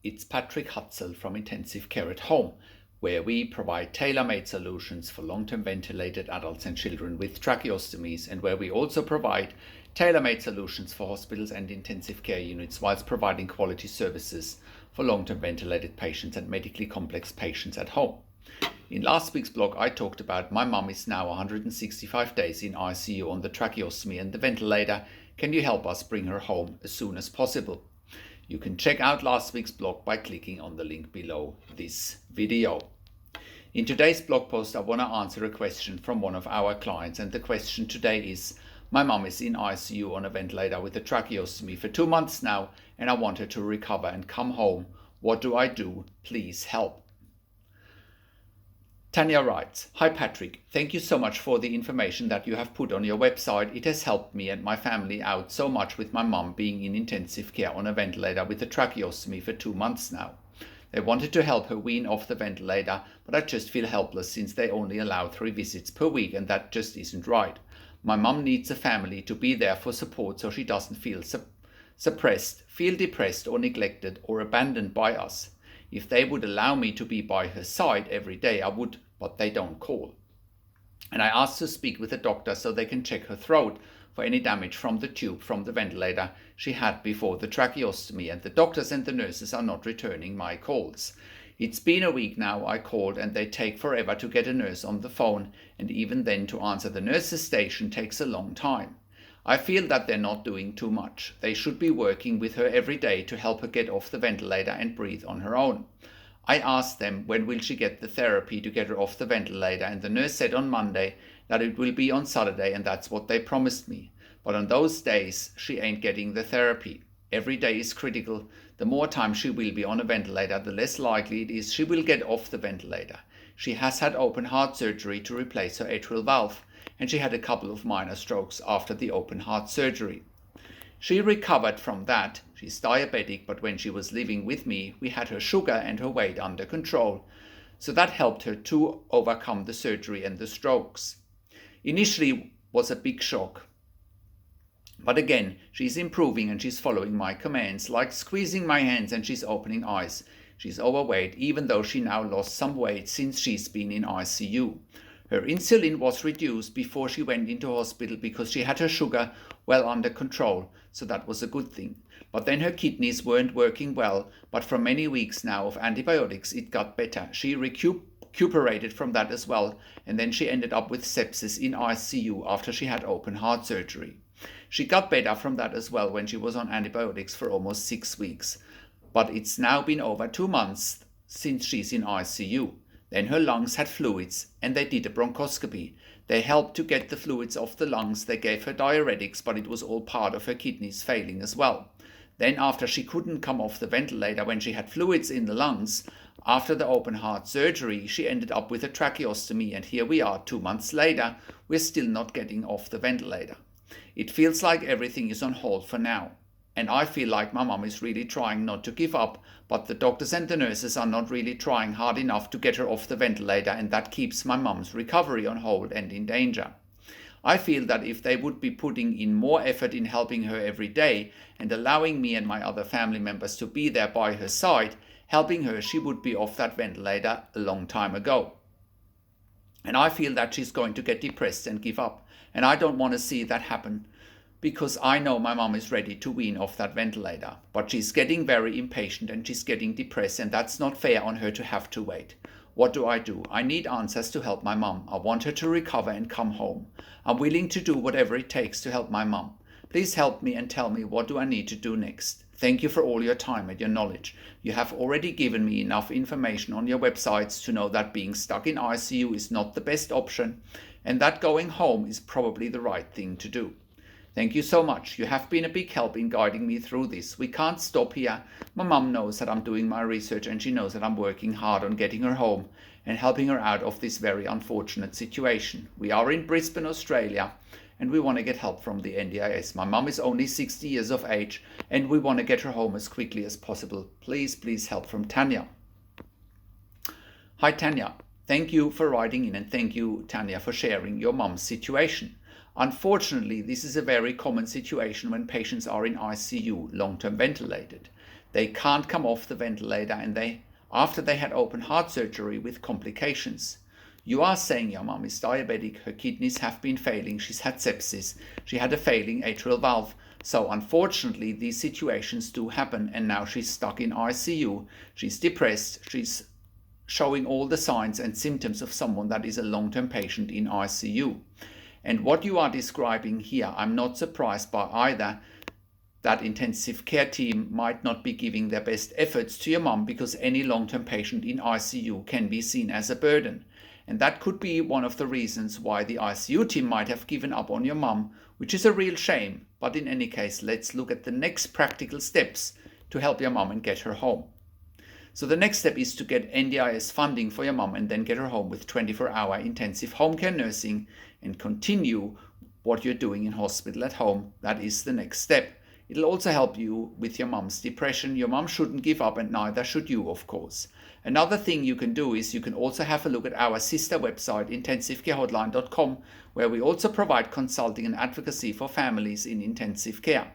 it's Patrick Hutzel from Intensive Care at Home, where we provide tailor-made solutions for long-term ventilated adults and children with tracheostomies, and where we also provide tailor-made solutions for hospitals and intensive care units whilst providing quality services for long-term ventilated patients and medically complex patients at home. In last week's blog, I talked about my mum is now 165 days in ICU on the tracheostomy and the ventilator. Can you help us bring her home as soon as possible? You can check out last week's blog by clicking on the link below this video. In today's blog post, I want to answer a question from one of our clients, and the question today is: my mum is in ICU on a ventilator with a tracheostomy for 2 months now, and I want her to recover and come home. What do I do? Please help. Tanya writes, "Hi Patrick, thank you so much for the information that you have put on your website. It has helped me and my family out so much with my mum being in intensive care on a ventilator with a tracheostomy for 2 months now. They wanted to help her wean off the ventilator, but I just feel helpless since they only allow 3 visits per week, and that just isn't right. My mum needs a family to be there for support so she doesn't feel suppressed, feel depressed or neglected or abandoned by us. If they would allow me to be by her side every day, I would, but they don't call. And I asked to speak with a doctor so they can check her throat for any damage from the tube from the ventilator she had before the tracheostomy, and the doctors and the nurses are not returning my calls. It's been a week now. I called and they take forever to get a nurse on the phone, and even then to answer the nurse's station takes a long time. I feel that they're not doing too much. They should be working with her every day to help her get off the ventilator and breathe on her own. I asked them when will she get the therapy to get her off the ventilator, and the nurse said on Monday that it will be on Saturday, and that's what they promised me. But on those days she ain't getting the therapy. Every day is critical. The more time she will be on a ventilator, the less likely it is she will get off the ventilator. She has had open heart surgery to replace her atrial valve, and she had a couple of minor strokes after the open heart surgery. She recovered from that. She's diabetic, but when she was living with me, we had her sugar and her weight under control. So that helped her to overcome the surgery and the strokes. Initially was a big shock. But again, she's improving and she's following my commands, like squeezing my hands, and she's opening eyes. She's overweight, even though she now lost some weight since she's been in ICU. Her insulin was reduced before she went into hospital because she had her sugar well under control, so that was a good thing. But then her kidneys weren't working well, but for many weeks now of antibiotics it got better. She recuperated from that as well, and then she ended up with sepsis in ICU after she had open heart surgery. She got better from that as well when she was on antibiotics for almost 6 weeks. But it's now been over 2 months since she's in ICU. Then her lungs had fluids, and they did a bronchoscopy. They helped to get the fluids off the lungs. They gave her diuretics, but it was all part of her kidneys failing as well. Then after she couldn't come off the ventilator when she had fluids in the lungs, after the open heart surgery, she ended up with a tracheostomy, and here we are 2 months later, we're still not getting off the ventilator. It feels like everything is on hold for now. And I feel like my mum is really trying not to give up, but the doctors and the nurses are not really trying hard enough to get her off the ventilator, and that keeps my mum's recovery on hold and in danger. I feel that if they would be putting in more effort in helping her every day and allowing me and my other family members to be there by her side, helping her, she would be off that ventilator a long time ago. And I feel that she's going to get depressed and give up, and I don't want to see that happen, because I know my mum is ready to wean off that ventilator. But she's getting very impatient and she's getting depressed, and that's not fair on her to have to wait. What do? I need answers to help my mum. I want her to recover and come home. I'm willing to do whatever it takes to help my mum. Please help me and tell me, what do I need to do next? Thank you for all your time and your knowledge. You have already given me enough information on your websites to know that being stuck in ICU is not the best option, and that going home is probably the right thing to do. Thank you so much. You have been a big help in guiding me through this. We can't stop here. My mum knows that I'm doing my research, and she knows that I'm working hard on getting her home and helping her out of this very unfortunate situation. We are in Brisbane, Australia, and we want to get help from the NDIS. My mum is only 60 years of age, and we want to get her home as quickly as possible. Please help, from Tanya. Hi Tanya. Thank you for writing in, and thank you, Tanya, for sharing your mum's situation. Unfortunately, this is a very common situation when patients are in ICU, long-term ventilated. They can't come off the ventilator and after they had open heart surgery with complications. You are saying your mom is diabetic, her kidneys have been failing, she's had sepsis, she had a failing atrial valve. So unfortunately, these situations do happen, and now she's stuck in ICU. She's depressed, she's showing all the signs and symptoms of someone that is a long-term patient in ICU. And what you are describing here, I'm not surprised by either. That intensive care team might not be giving their best efforts to your mom, because any long-term patient in ICU can be seen as a burden. And that could be one of the reasons why the ICU team might have given up on your mom, which is a real shame. But in any case, let's look at the next practical steps to help your mom and get her home. So the next step is to get NDIS funding for your mom and then get her home with 24-hour intensive home care nursing and continue what you're doing in hospital at home. That is the next step. It'll also help you with your mom's depression. Your mom shouldn't give up, and neither should you, of course. Another thing you can do is you can also have a look at our sister website, intensivecarehotline.com, where we also provide consulting and advocacy for families in intensive care.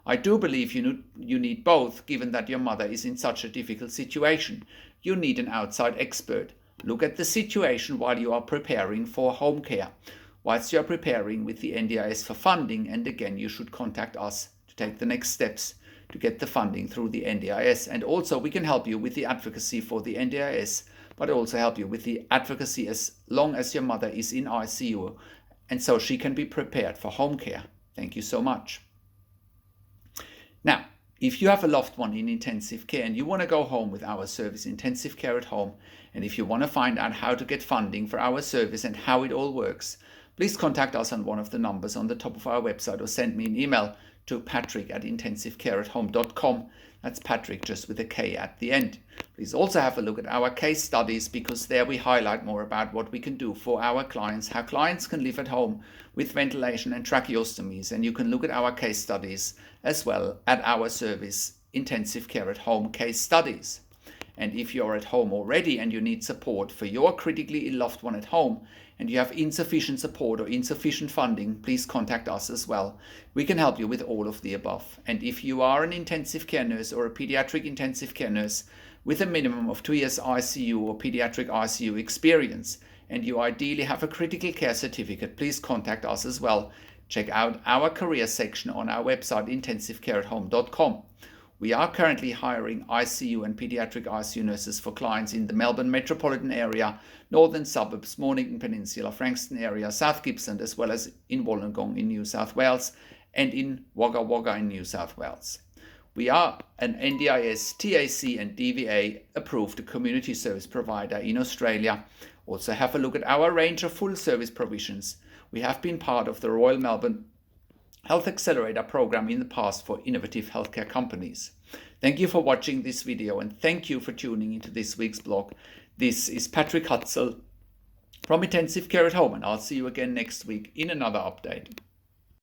I do believe you need both, given that your mother is in such a difficult situation. You need an outside expert. Look at the situation while you are preparing for home care, whilst you are preparing with the NDIS for funding, and again, you should contact us to take the next steps to get the funding through the NDIS. And also we can help you with the advocacy for the NDIS, but also help you with the advocacy as long as your mother is in ICU, and so she can be prepared for home care. Thank you so much. Now, if you have a loved one in intensive care and you want to go home with our service, Intensive Care at Home, and if you want to find out how to get funding for our service and how it all works, please contact us on one of the numbers on the top of our website, or send me an email to patrick@intensivecareathome.com. That's Patrick, just with a K at the end. Please also have a look at our case studies, because there we highlight more about what we can do for our clients, how clients can live at home with ventilation and tracheostomies. And you can look at our case studies as well at our service, Intensive Care at Home Case Studies. And if you're at home already and you need support for your critically ill loved one at home, and you have insufficient support or insufficient funding, please contact us as well. We can help you with all of the above. And if you are an intensive care nurse or a pediatric intensive care nurse with a minimum of 2 years ICU or pediatric ICU experience, and you ideally have a critical care certificate, please contact us as well. Check out our career section on our website, intensivecareathome.com. We are currently hiring ICU and pediatric ICU nurses for clients in the Melbourne metropolitan area, northern suburbs, Mornington Peninsula, Frankston area, South Gippsland, as well as in Wollongong in New South Wales and in Wagga Wagga in New South Wales. We are an NDIS, TAC and DVA approved community service provider in Australia. Also have a look at our range of full service provisions. We have been part of the Royal Melbourne Health Accelerator program in the past for innovative healthcare companies. Thank you for watching this video, and thank you for tuning into this week's blog. This is Patrick Hutzel from Intensive Care at Home, and I'll see you again next week in another update.